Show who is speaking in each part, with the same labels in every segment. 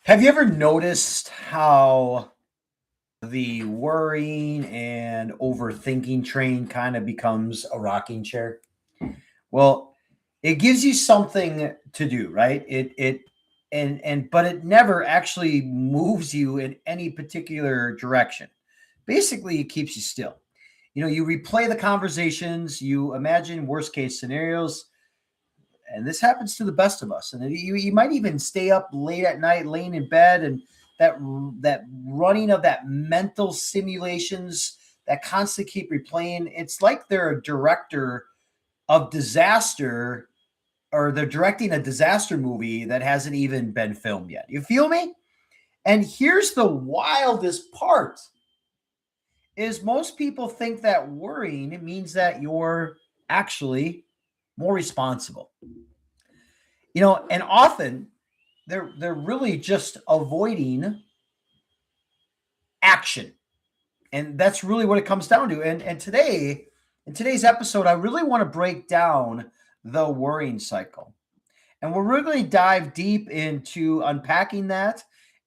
Speaker 1: Have you ever noticed how the worrying and overthinking train kind of becomes a rocking chair? Well, it gives you something to do, right? And but it never actually moves you in any particular direction. Basically, it keeps you still. You replay the conversations, you imagine worst case scenarios, and this happens to the best of us. And you might even stay up late at night, laying in bed, and that that running of that mental simulations that constantly keep replaying. It's like they're a director of disaster, or they're directing a disaster movie that hasn't even been filmed yet. You feel me? And here's the wildest part: is most people think that worrying means that you're actually more responsible. And often they're really just avoiding action. And that's really what it comes down to. And today, in today's episode, I really want to break down the worrying cycle. And we're really going to dive deep into unpacking that.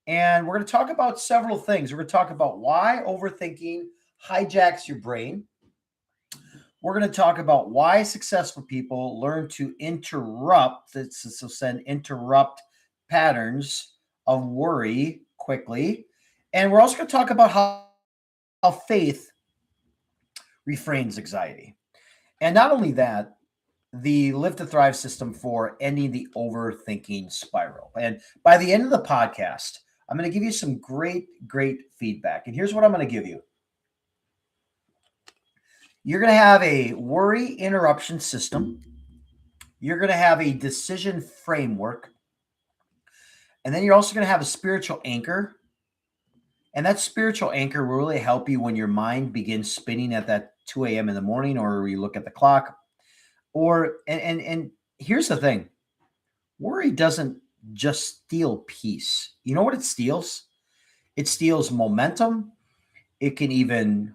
Speaker 1: And we're going to talk about several things. We're going to talk about why overthinking hijacks your brain. We're going to talk about why successful people learn to interrupt patterns of worry quickly. And we're also going to talk about how faith refrains anxiety. And not only that, the Liv2Thrive system for ending the overthinking spiral. And by the end of the podcast, I'm going to give you some great feedback. And here's what I'm going to give you. You're going to have a worry interruption system. You're going to have a decision framework. And then you're also going to have a spiritual anchor. And that spiritual anchor will really help you when your mind begins spinning at that 2 a.m. in the morning, or you look at the clock. And here's the thing: worry doesn't just steal peace. You know what it steals? It steals momentum. It can even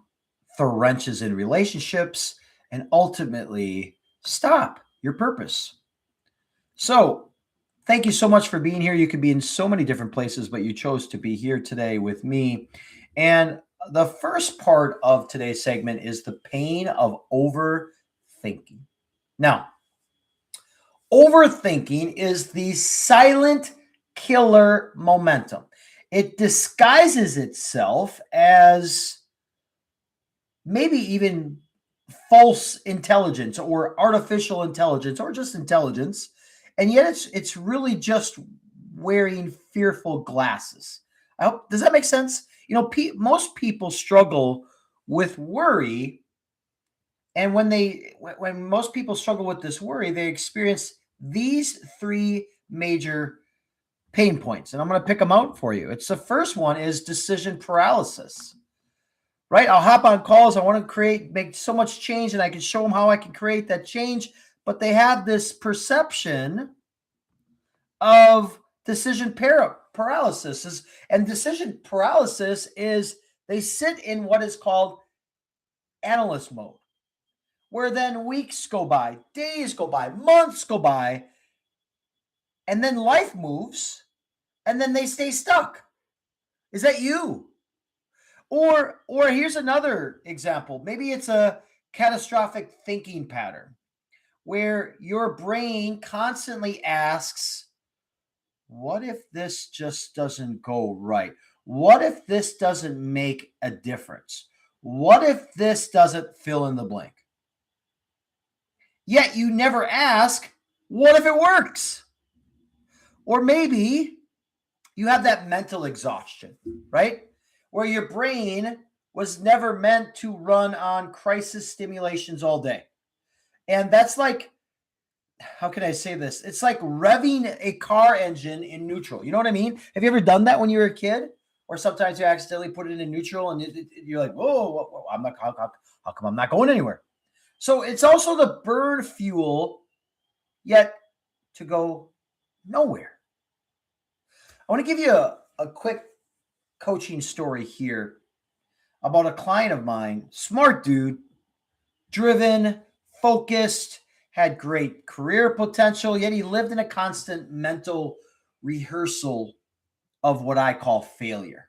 Speaker 1: throw wrenches in relationships and ultimately stop your purpose. So, thank you so much for being here. You could be in so many different places, but you chose to be here today with me. And the first part of today's segment is the pain of overthinking. Now, overthinking is the silent killer momentum. It disguises itself as maybe even false intelligence or artificial intelligence or just intelligence. And yet it's really just wearing fearful glasses. Does that make sense? Most people struggle with worry. And when most people struggle with this worry, they experience these three major pain points. And I'm going to pick them out for you. It's the first one is decision paralysis. Right? I'll hop on calls. I want to make so much change, and I can show them how I can create that change. But they have this perception of decision paralysis. And decision paralysis is they sit in what is called analyst mode, where then weeks go by, days go by, months go by, and then life moves, and then they stay stuck. Is that you? Or here's another example. Maybe it's a catastrophic thinking pattern where your brain constantly asks, what if this just doesn't go right? What if this doesn't make a difference? What if this doesn't fill in the blank? Yet you never ask, what if it works? Or maybe you have that mental exhaustion, right? Where your brain was never meant to run on crisis stimulations all day. And that's like, how can I say this? It's like revving a car engine in neutral. You know what I mean? Have you ever done that when you were a kid? Or sometimes you accidentally put it in neutral and you're like, whoa, I'm not, how come I'm not going anywhere? So it's also the burn fuel, yet to go nowhere. I want to give you a quick coaching story here about a client of mine, smart dude, driven, focused, had great career potential, yet he lived in a constant mental rehearsal of what I call failure.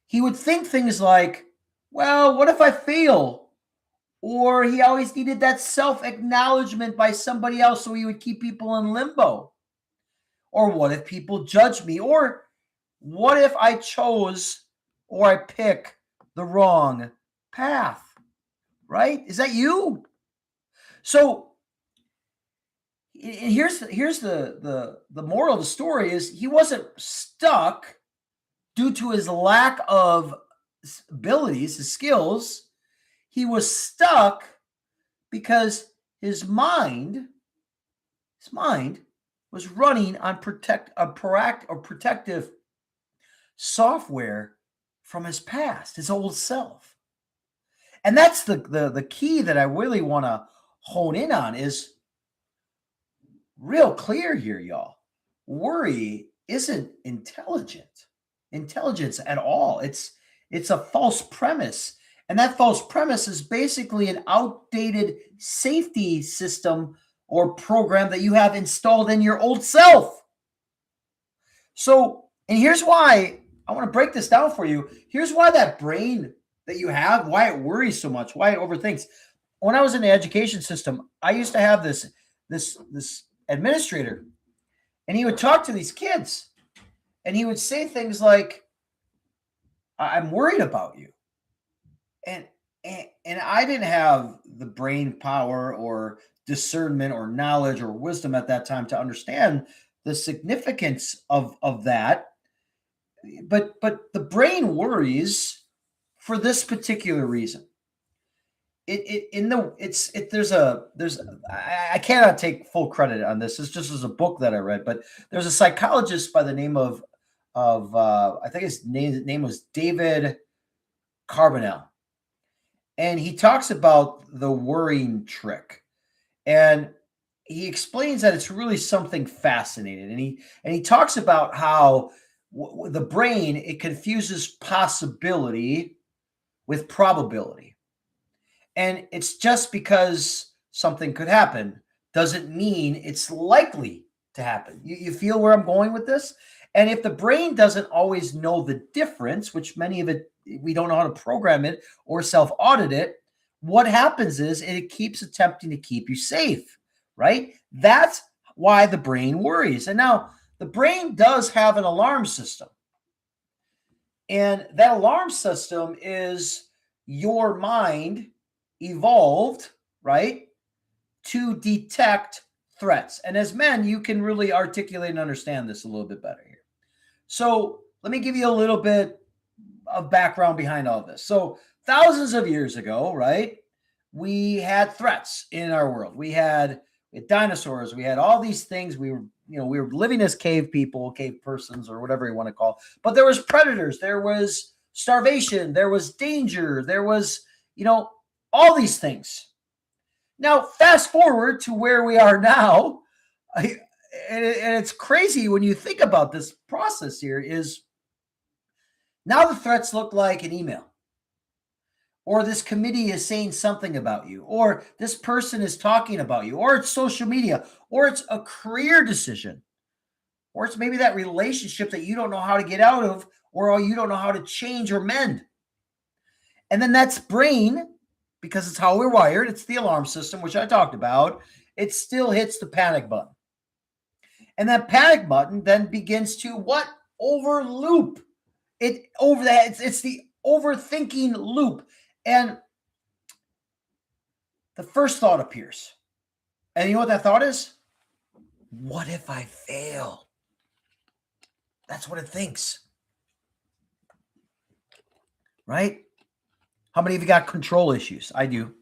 Speaker 1: He would think things like, well, what if I fail? Or he always needed that self-acknowledgement by somebody else, so he would keep people in limbo. Or what if people judge me? Or what if I chose or I pick the wrong path? Right? Is that you? So here's the moral of the story is he wasn't stuck due to his lack of abilities, his skills. He was stuck because his mind was running on protective software from his past, his old self. And that's the key that I really want to hone in on is real clear here, y'all. Worry isn't intelligence at all. It's a false premise. And that false premise is basically an outdated safety system or program that you have installed in your old self. So, and here's why I want to break this down for you. Here's why that brain that you have, why it worries so much, why it overthinks. When I was in the education system, I used to have this administrator, and he would talk to these kids, and he would say things like, I'm worried about you. And I didn't have the brain power or discernment or knowledge or wisdom at that time to understand the significance of that. But the brain worries for this particular reason. I cannot take full credit on this. It's just as a book that I read, but there's a psychologist by the name of I think his name was David Carbonell. And he talks about the worrying trick. And he explains that it's really something fascinating. And he talks about how the brain, it confuses possibility with probability. And it's just because something could happen doesn't mean it's likely to happen. You feel where I'm going with this? And if the brain doesn't always know the difference, which many of it, we don't know how to program it or self-audit it, what happens is it keeps attempting to keep you safe, right? That's why the brain worries. And now the brain does have an alarm system. And that alarm system is your mind evolved, right, to detect threats. And as men, you can really articulate and understand this a little bit better here. So let me give you a little bit of background behind all this. So thousands of years ago, right, we had threats in our world. We had dinosaurs. We had all these things. We were living as cave people, cave persons, or whatever you want to call. But there was predators. There was starvation. There was danger. There was, all these things. Now, fast forward to where we are now. And it's crazy when you think about this process here is now the threats look like an email, or this committee is saying something about you, or this person is talking about you, or it's social media, or it's a career decision, or it's maybe that relationship that you don't know how to get out of, or you don't know how to change or mend. And then that's brain, because it's how we're wired. It's the alarm system, which I talked about. It still hits the panic button. And that panic button then begins to what? Overloop. It's the overthinking loop. And the first thought appears. And you know what that thought is? What if I fail? That's what it thinks. Right? How many of you got control issues? I do.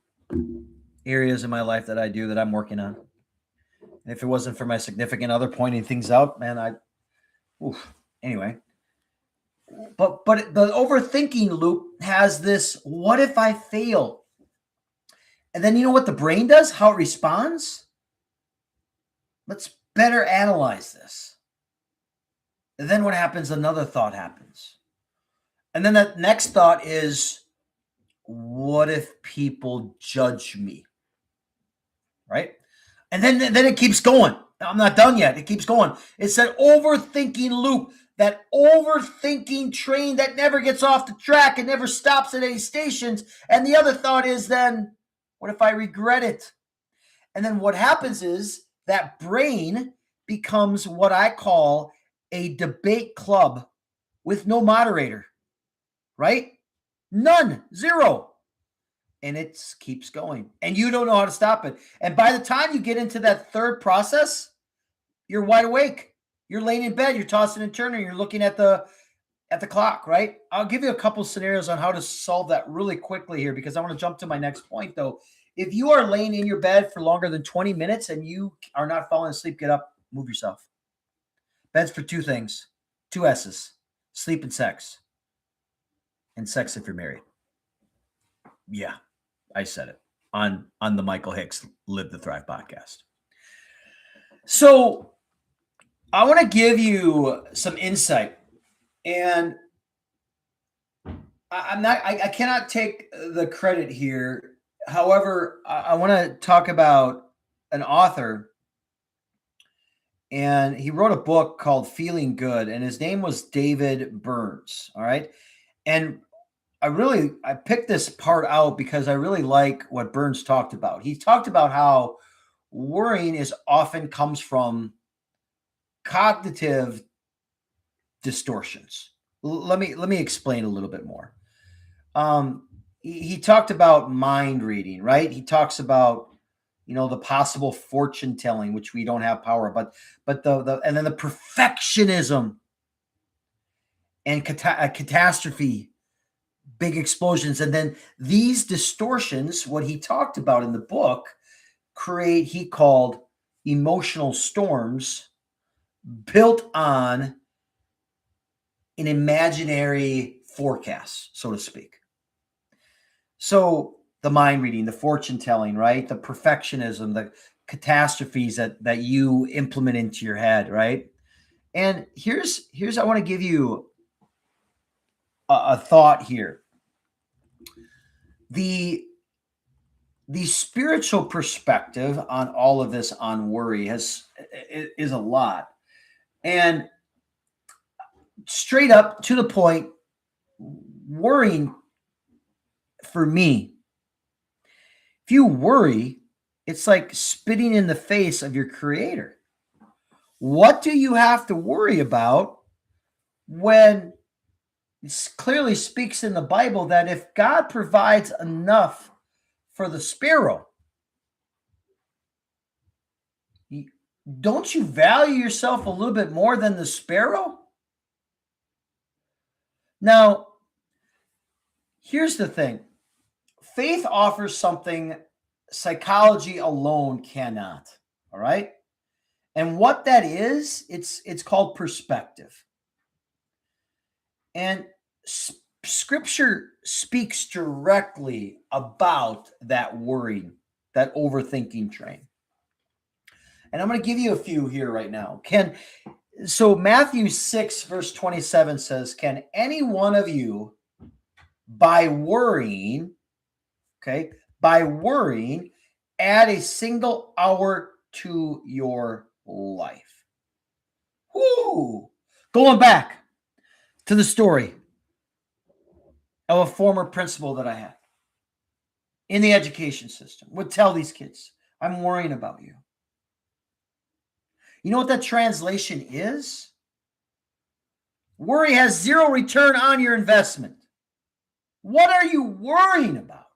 Speaker 1: Areas in my life that I'm working on. And if it wasn't for my significant other pointing things out, man, anyway. But the overthinking loop has this, what if I fail? And then you know what the brain does? How it responds? Let's better analyze this. And then what happens? Another thought happens. And then that next thought is, what if people judge me? Right? And then it keeps going. I'm not done yet. It keeps going. It's that overthinking loop. that overthinking train that never gets off the track and never stops at any stations. And the other thought is then, what if I regret it? And then what happens is that brain becomes what I call a debate club with no moderator, right? None, zero. And it keeps going. And you don't know how to stop it. And by the time you get into that third process, you're wide awake. You're laying in bed, you're tossing and turning, you're looking at the clock, right? I'll give you a couple scenarios on how to solve that really quickly here, because I want to jump to my next point though. If you are laying in your bed for longer than 20 minutes and you are not falling asleep, get up, move yourself. Bed's for two things, two S's, sleep and sex. And sex if you're married. Yeah, I said it on the Michael Hicks Liv2Thrive Podcast. So I want to give you some insight, and I cannot take the credit here. However, I want to talk about an author, and he wrote a book called Feeling Good, and his name was David Burns. All right. And I picked this part out because I really like what Burns talked about. He talked about how worrying often comes from cognitive distortions. Let me explain a little bit more. He talked about mind reading, right? He talks about, the possible fortune telling, which we don't have power, but and then the perfectionism and catastrophe, big explosions. And then these distortions, what he talked about in the book, he called emotional storms built on an imaginary forecast, so to speak. So the mind reading, the fortune telling, right? The perfectionism, the catastrophes that you implement into your head, right? And here's I want to give you a thought here. The spiritual perspective on all of this, on worry, is a lot. And straight up to the point, worrying for me, if you worry, it's like spitting in the face of your creator. What do you have to worry about when it clearly speaks in the Bible that if God provides enough for the sparrow, don't you value yourself a little bit more than the sparrow? Now, here's the thing. Faith offers something psychology alone cannot, all right? And what that is, it's called perspective. And Scripture speaks directly about that worrying, that overthinking train. And I'm going to give you a few here right now. So Matthew 6, verse 27 says, can any one of you, by worrying, add a single hour to your life? Woo! Going back to the story of a former principal that I had in the education system, would tell these kids, I'm worrying about you. You know what that translation is? Worry has zero return on your investment. What are you worrying about?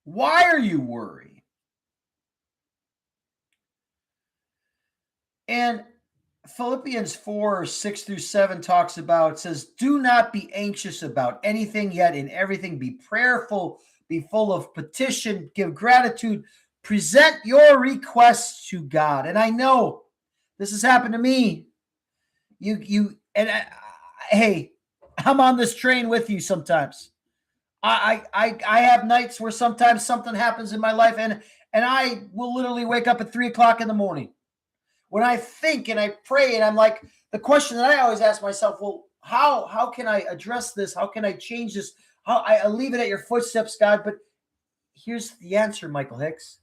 Speaker 1: Why are you worrying? And Philippians 4, 6 through 7 talks about, says, do not be anxious about anything, yet in everything be prayerful, be full of petition, give gratitude, present your requests to God. And I know this has happened to me. Hey, I'm on this train with you sometimes. I have nights where sometimes something happens in my life, and I will literally wake up at 3:00 in the morning. When I think and I pray, and I'm like, the question that I always ask myself, well, how can I address this? How can I change this? How I leave it at your footsteps, God. But here's the answer, Michael Hicks.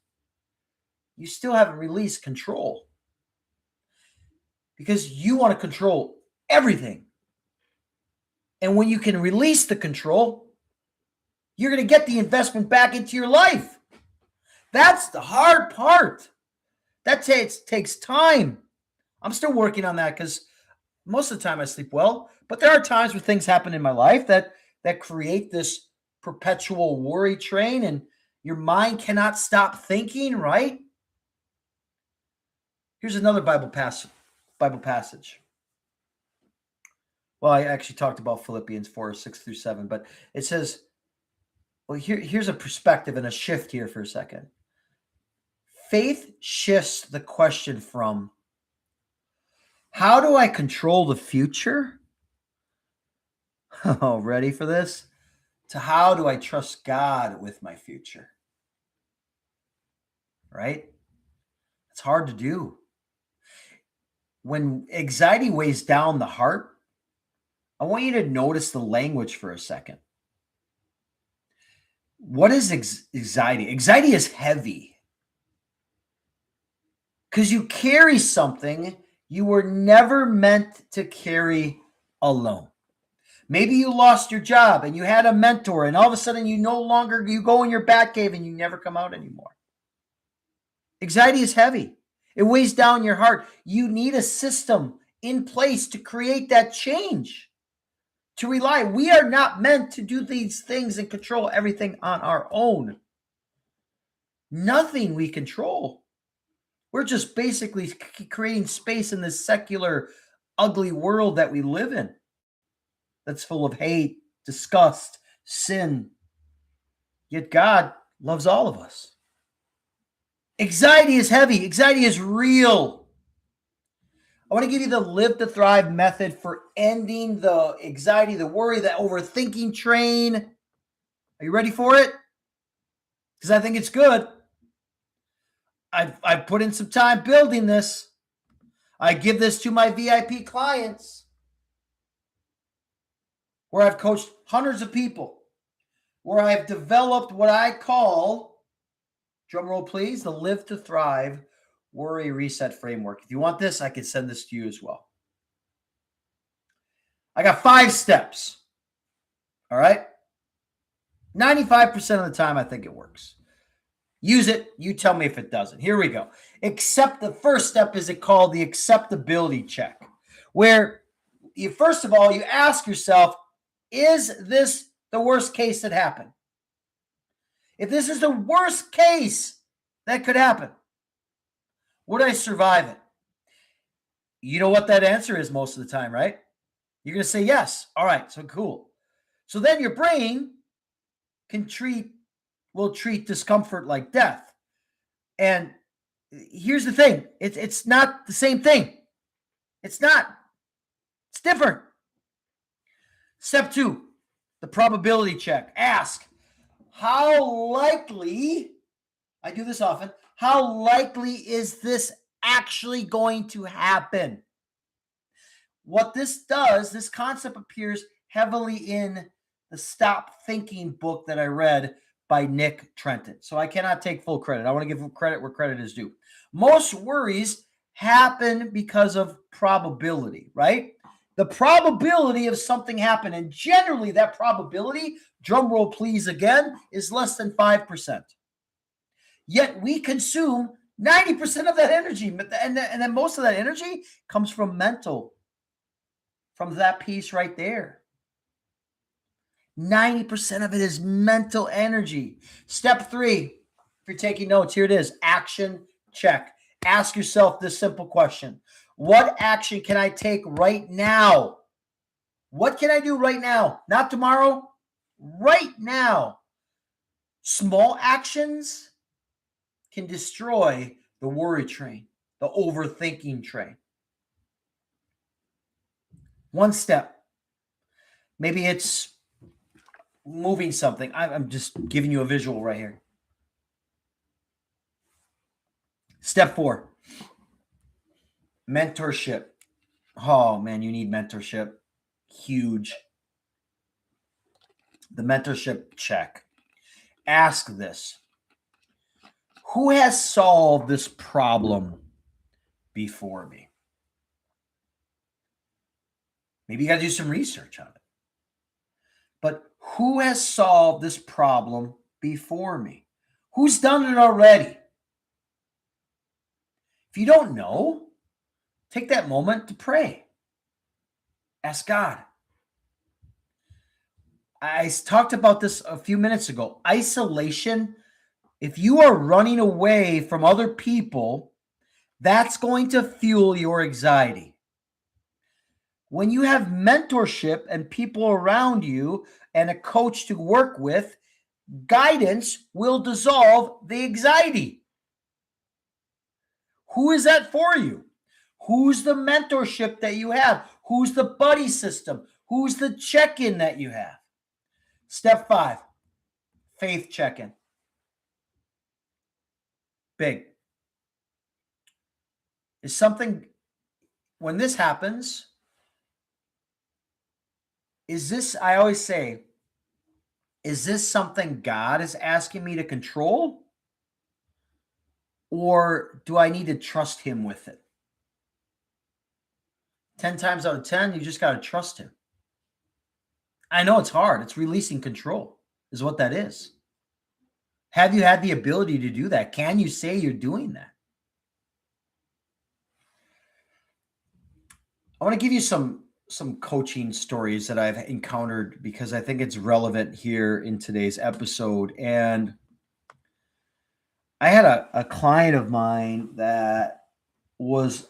Speaker 1: You still haven't released control. because you want to control everything. And when you can release the control, you're going to get the investment back into your life. That's the hard part. That takes time. I'm still working on that because most of the time I sleep well, but there are times where things happen in my life that create this perpetual worry train, and your mind cannot stop thinking, right? Here's another Bible passage. Well, I actually talked about Philippians 4:6-7, but it says, well, here's a perspective and a shift here for a second. Faith shifts the question from, how do I control the future? Oh, ready for this? To how do I trust God with my future? Right? It's hard to do. When anxiety weighs down the heart, I want you to notice the language for a second. What is anxiety? Anxiety is heavy because you carry something you were never meant to carry alone. Maybe you lost your job and you had a mentor, and all of a sudden you go in your bat cave and you never come out anymore. Anxiety is heavy. It weighs down your heart. You need a system in place to create that change, to rely. We are not meant to do these things and control everything on our own. Nothing we control. We're just basically creating space in this secular, ugly world that we live in, that's full of hate, disgust, sin. Yet God loves all of us. Anxiety is heavy. Anxiety is real. I want to give you the Liv2Thrive method for ending the anxiety, the worry, the overthinking train. Are you ready for it? Because I think it's good. I've put in some time building this. I give this to my VIP clients, where I've coached hundreds of people, where I've developed what I call, drumroll please, the Liv2Thrive Worry Reset Framework. If you want this, I can send this to you as well. I got 5 steps. All right? 95% of the time, I think it works. Use it. You tell me if it doesn't. Here we go. The first step is called the acceptability check, where you, first of all, you ask yourself, is this the worst case that happened? If this is the worst case that could happen, would I survive it? You know what that answer is most of the time, right? You're going to say yes. All right, so cool. So then your brain will treat discomfort like death. And here's the thing. It's not the same thing. It's not. It's different. Step 2, the probability check. Ask, how likely, I do this often, how likely is this actually going to happen? What this does, this concept appears heavily in the Stop Thinking book that I read by Nick Trenton. So I cannot take full credit. I want to give credit where credit is due. Most worries happen because of probability, right? The probability of something happening, and generally that probability, drum roll please again, is less than 5%. Yet we consume 90% of that energy, and then most of that energy comes from mental, from that piece right there. 90% of it is mental energy. Step 3, if you're taking notes, here it is, action check. Ask yourself this simple question. What action can I take right now? What can I do right now? Not tomorrow, right now. Small actions can destroy the worry train, the overthinking train. One step. Maybe it's moving something. I'm just giving you a visual right here. Step 4, mentorship. Oh man, you need mentorship. Huge. The mentorship check. Ask this. Who has solved this problem before me? Maybe you got to do some research on it. But who has solved this problem before me? Who's done it already? If you don't know, take that moment to pray. Ask God. I talked about this a few minutes ago. Isolation, if you are running away from other people, that's going to fuel your anxiety. When you have mentorship and people around you and a coach to work with, guidance will dissolve the anxiety. Who is that for you? Who's the mentorship that you have? Who's the buddy system? Who's the check-in that you have? Step 5, faith check-in. Big. Is something, when this happens, is this, I always say, is this something God is asking me to control? Or do I need to trust him with it? 10 times out of 10, you just got to trust him. I know it's hard. It's releasing control is what that is. Have you had the ability to do that? Can you say you're doing that? I want to give you some coaching stories that I've encountered because I think it's relevant here in today's episode. And I had a client of mine that was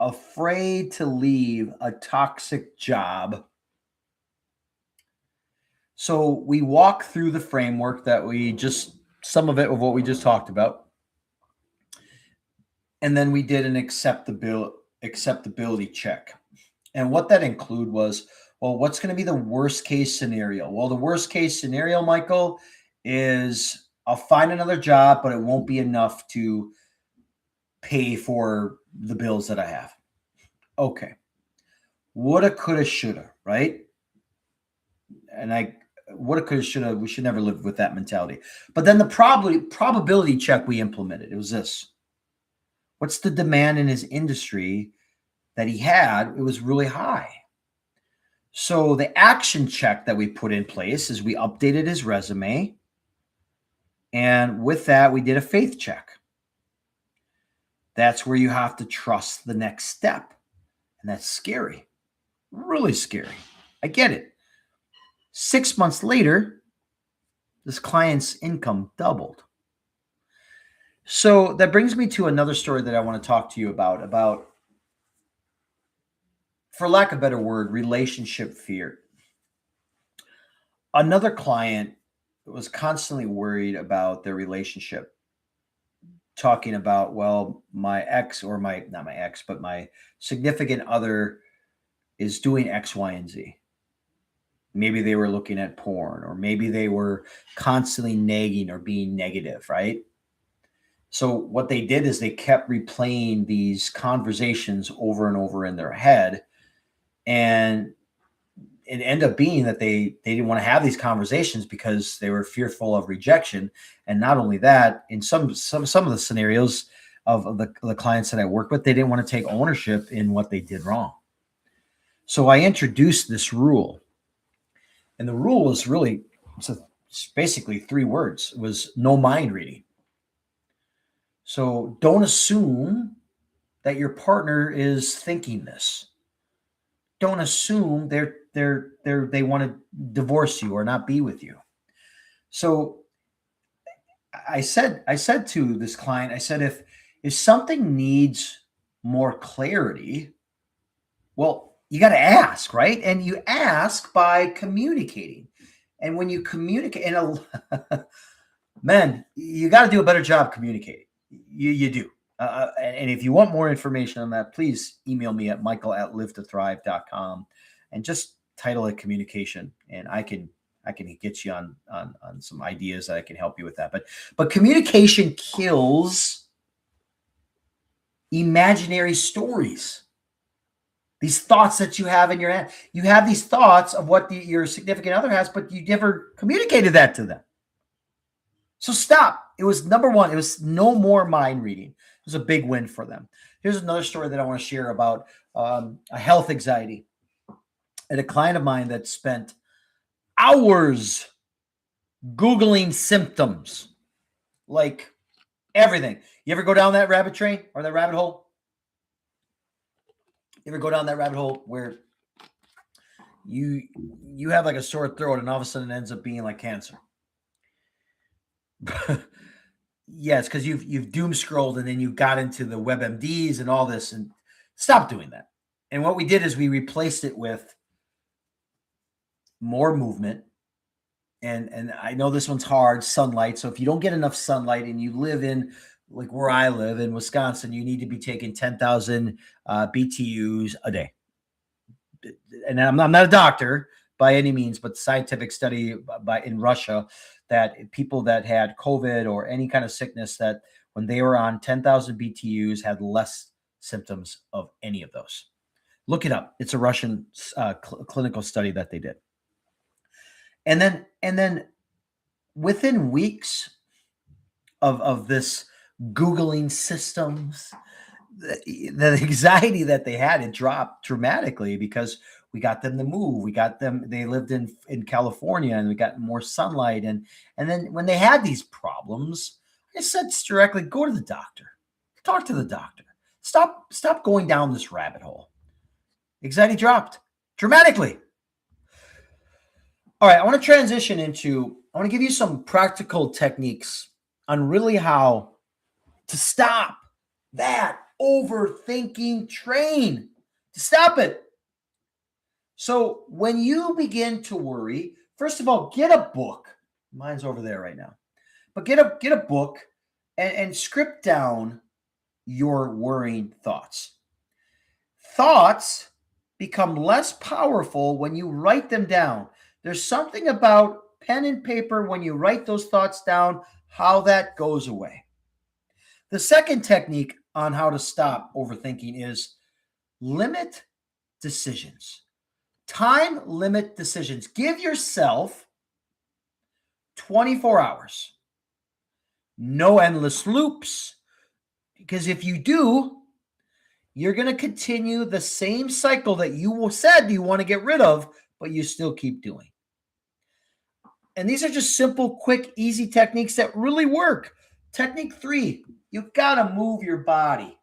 Speaker 1: afraid to leave a toxic job. So we walk through the framework that some of it of what we just talked about. And then we did an acceptability check. And what that included was, well, what's going to be the worst case scenario? Well, the worst case scenario, Michael, is I'll find another job, but it won't be enough to pay for the bills that I have. Okay. Woulda, coulda, shoulda, right? And woulda, coulda, shoulda, we should never live with that mentality. But then the probability check we implemented, it was this. What's the demand in his industry that he had? It was really high. So the action check that we put in place is we updated his resume. And with that, we did a faith check. That's where you have to trust the next step. And that's scary, really scary. I get it. 6 months later, this client's income doubled. So that brings me to another story that I want to talk to you about, for lack of a better word, relationship fear. Another client was constantly worried about their relationship, talking about, well, my ex or not my ex, but my significant other is doing X, Y, and Z. Maybe they were looking at porn, or maybe they were constantly nagging or being negative, right? So what they did is they kept replaying these conversations over and over in their head. And it ended up being that they didn't want to have these conversations because they were fearful of rejection. And not only that, in some of the scenarios of the clients that I work with, they didn't want to take ownership in what they did wrong. So I introduced this rule. And the rule was really, it's basically 3 words. It was no mind reading. So don't assume that your partner is thinking this. Don't assume they want to divorce you or not be with you. So I said to this client, I said, if something needs more clarity, well, you got to ask, right? And you ask by communicating. And when you communicate, man, you got to do a better job communicating. You do. And if you want more information on that, please email me at michael@liv2thrive.com and just title it communication. And I can get you on some ideas that I can help you with that. But communication kills imaginary stories. These thoughts that you have in your head. You have these thoughts of what your significant other has, but you never communicated that to them. So stop. It was number 1. It was no more mind reading. It was a big win for them. Here's another story that I want to share about a health anxiety. I had a client of mine that spent hours Googling symptoms, like everything. You ever go down that rabbit train or that rabbit hole? You ever go down that rabbit hole where you have like a sore throat and all of a sudden it ends up being like cancer? Yes, because you've doom scrolled and then you got into the WebMDs and all this, and stop doing that. And what we did is we replaced it with more movement. And I know this one's hard, sunlight. So if you don't get enough sunlight and you live in, like where I live in Wisconsin, you need to be taking 10,000 BTUs a day. And I'm not a doctor by any means, but scientific study in Russia that people that had COVID or any kind of sickness, that when they were on 10,000 BTUs had less symptoms of any of those. Look it up. It's a Russian clinical study that they did. And then within weeks of this Googling systems, the anxiety that they had, it dropped dramatically because we got them to move. We got them, they lived in California, and we got more sunlight. And then when they had these problems, I said directly, go to the doctor. Talk to the doctor. Stop going down this rabbit hole. Anxiety dropped dramatically. All right, I want to transition into, I want to give you some practical techniques on really how to stop that overthinking train, to stop it. So when you begin to worry, first of all, get a book. Mine's over there right now. But get a book and script down your worrying thoughts. Thoughts become less powerful when you write them down. There's something about pen and paper when you write those thoughts down, how that goes away. The second technique on how to stop overthinking is limit decisions. Time limit decisions. Give yourself 24 hours. No endless loops, because if you do, you're going to continue the same cycle that you said you want to get rid of, but you still keep doing. And these are just simple, quick, easy techniques that really work. Technique 3, you've got to move your body.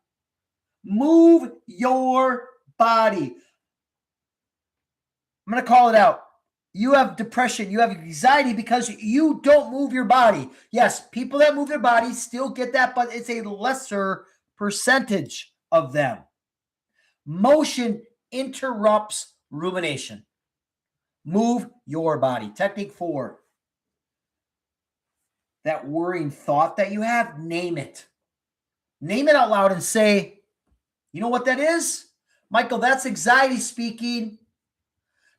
Speaker 1: Move your body. I'm going to call it out. You have depression, you have anxiety because you don't move your body. Yes, people that move their body still get that, but it's a lesser percentage of them. Motion interrupts rumination. Move your body. Technique 4. That worrying thought that you have, name it. Name it out loud and say, you know what that is? Michael, that's anxiety speaking.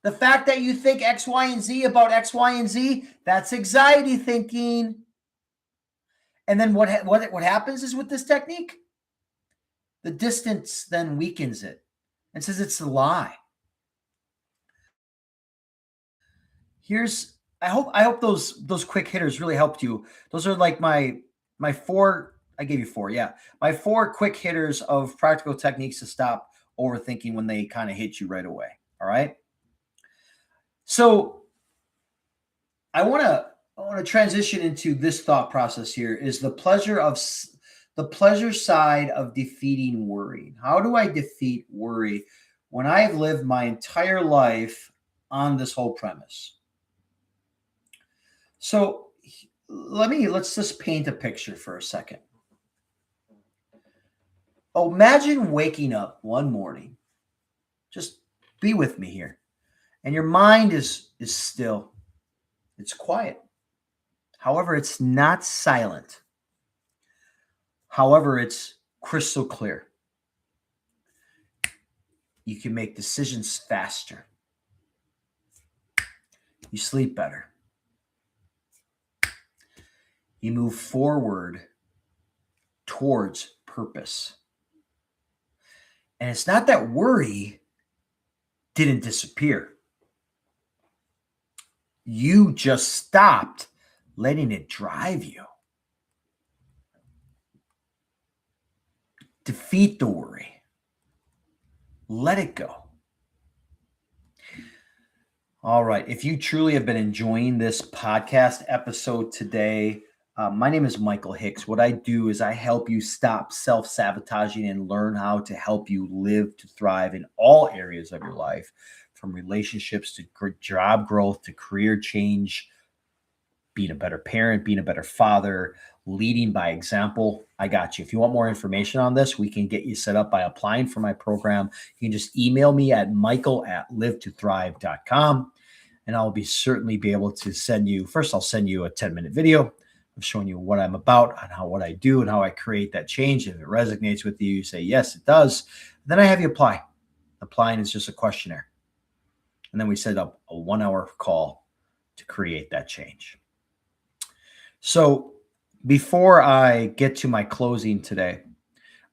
Speaker 1: The fact that you think X, Y, and Z about X, Y, and Z, that's anxiety thinking. And then what happens is with this technique, the distance then weakens it and says it's a lie. I hope those quick hitters really helped you. Those are like my 4, I gave you 4, yeah. My 4 quick hitters of practical techniques to stop overthinking when they kind of hit you right away. All right. So I want to transition into this thought process here, is the pleasure side of defeating worry. How do I defeat worry when I have lived my entire life on this whole premise? So let's just paint a picture for a second. Oh, imagine waking up one morning. Just be with me here. And your mind is still. It's quiet. However, it's not silent. However, it's crystal clear. You can make decisions faster. You sleep better. You move forward towards purpose. And it's not that worry didn't disappear. You just stopped letting it drive you. Defeat the worry. Let it go. All right. If you truly have been enjoying this podcast episode today, my name is Michael Hicks. What I do is I help you stop self-sabotaging and learn how to help you live to thrive in all areas of your life, from relationships to job growth to career change, being a better parent, being a better father, leading by example. I got you. If you want more information on this, we can get you set up by applying for my program. You can just email me at michael@liv2thrive.com, and I'll certainly be able to send you, first I'll send you a 10-minute video of showing you what I'm about and what I do and how I create that change. If it resonates with you, you say, yes, it does. Then I have you apply. Applying is just a questionnaire. And then we set up a 1-hour call to create that change. So before I get to my closing today,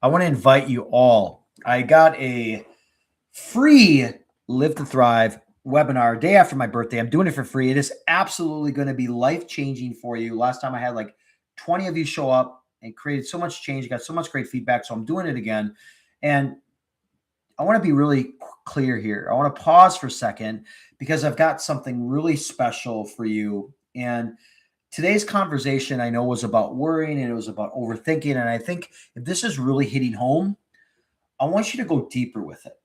Speaker 1: I want to invite you all. I got a free Liv2Thrive webinar day after my birthday. I'm doing it for free. It is absolutely going to be life-changing for you. Last time I had like 20 of you show up and created so much change, got so much great feedback. So I'm doing it again. And I want to be really clear here. I want to pause for a second because I've got something really special for you. And today's conversation, I know, was about worrying and it was about overthinking. And I think if this is really hitting home, I want you to go deeper with it.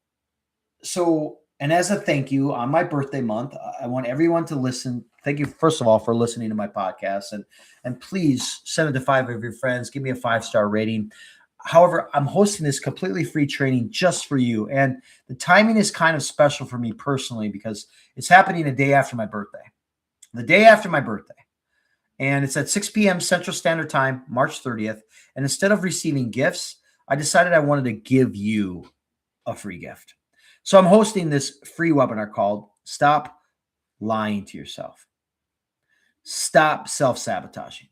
Speaker 1: So, and as a thank you on my birthday month, I want everyone to listen. Thank you, first of all, for listening to my podcast. And please send it to 5 of your friends. Give me a 5-star rating. However, I'm hosting this completely free training just for you. And the timing is kind of special for me personally because it's happening a day after my birthday. The day after my birthday. And it's at 6 p.m. Central Standard Time, March 30th. And instead of receiving gifts, I decided I wanted to give you a free gift. So I'm hosting this free webinar called Stop Lying to Yourself. Stop self-sabotaging.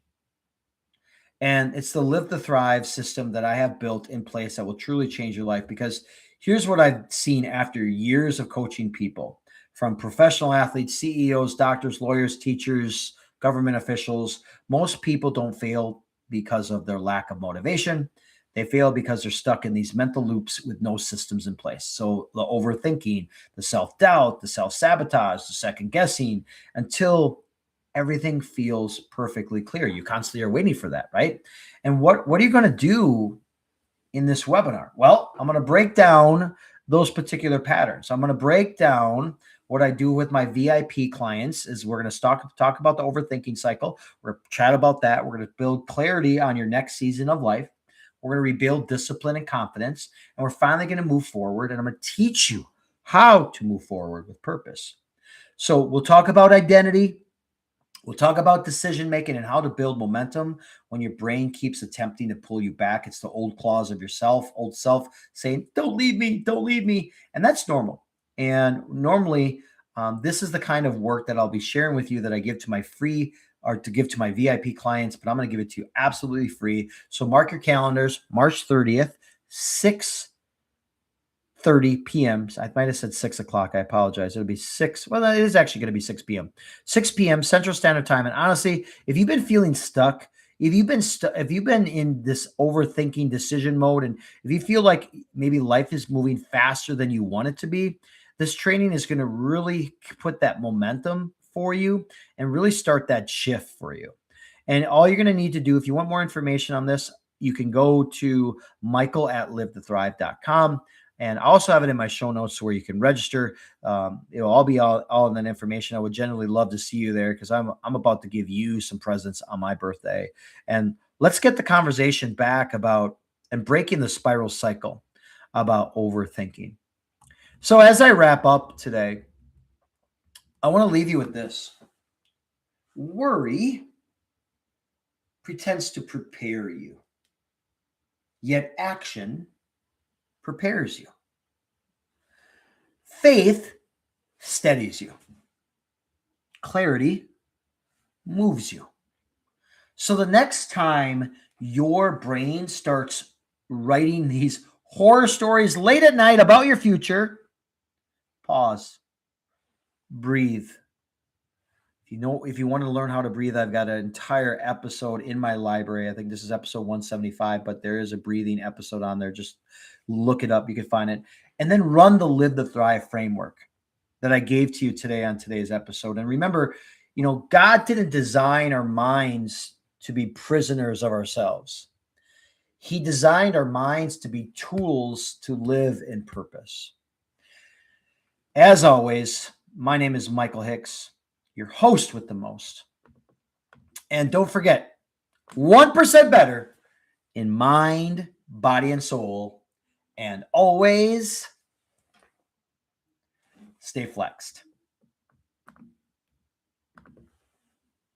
Speaker 1: And it's the Liv2Thrive system that I have built in place that will truly change your life, because here's what I've seen after years of coaching people, from professional athletes, CEOs, doctors, lawyers, teachers, government officials. Most people don't fail because of their lack of motivation. They fail because they're stuck in these mental loops with no systems in place. So the overthinking, the self-doubt, the self-sabotage, the second guessing, until everything feels perfectly clear. You constantly are waiting for that, right? And what are you going to do in this webinar? Well, I'm going to break down those particular patterns. I'm going to break down what I do with my VIP clients. Is we're going to talk about the overthinking cycle. We're going to chat about that. We're going to build clarity on your next season of life. We're going to rebuild discipline and confidence. And we're finally going to move forward. And I'm going to teach you how to move forward with purpose. So we'll talk about identity. We'll talk about decision making and how to build momentum when your brain keeps attempting to pull you back. It's the old clause of yourself, old self saying, don't leave me, don't leave me. And that's normal. And normally, this is the kind of work that I'll be sharing with you that I give to my free, or to give to my VIP clients, but I'm going to give it to you absolutely free. So mark your calendars, March 30th, 6:30 p.m. I might have said 6 o'clock. I apologize. It'll be 6. Well, it is actually going to be 6 p.m. 6 p.m. Central Standard Time. And honestly, if you've been feeling stuck, if you've been in this overthinking decision mode, and if you feel like maybe life is moving faster than you want it to be, this training is going to really put that momentum for you and really start that shift for you. And all you're going to need to do, if you want more information on this, you can go to michael@liv2thrive.com. And I also have it in my show notes where you can register. It'll all be all in that information. I would generally love to see you there, because I'm about to give you some presents on my birthday. And let's get the conversation back about and breaking the spiral cycle about overthinking. So as I wrap up today, I want to leave you with this. Worry pretends to prepare you, yet action prepares you. Faith steadies you. Clarity moves you. So the next time your brain starts writing these horror stories late at night about your future, pause, breathe. If you want to learn how to breathe, I've got an entire episode in my library. I think this is episode 175, but there is a breathing episode on there. Just look it up. You can find it. And then run the Liv2Thrive framework. that I gave to you today on today's episode. And remember, God didn't design our minds to be prisoners of ourselves. He designed our minds to be tools to live in purpose. As always, my name is Michael Hicks, your host with the most. And don't forget, 1% better in mind, body, and soul. And always stay flexed.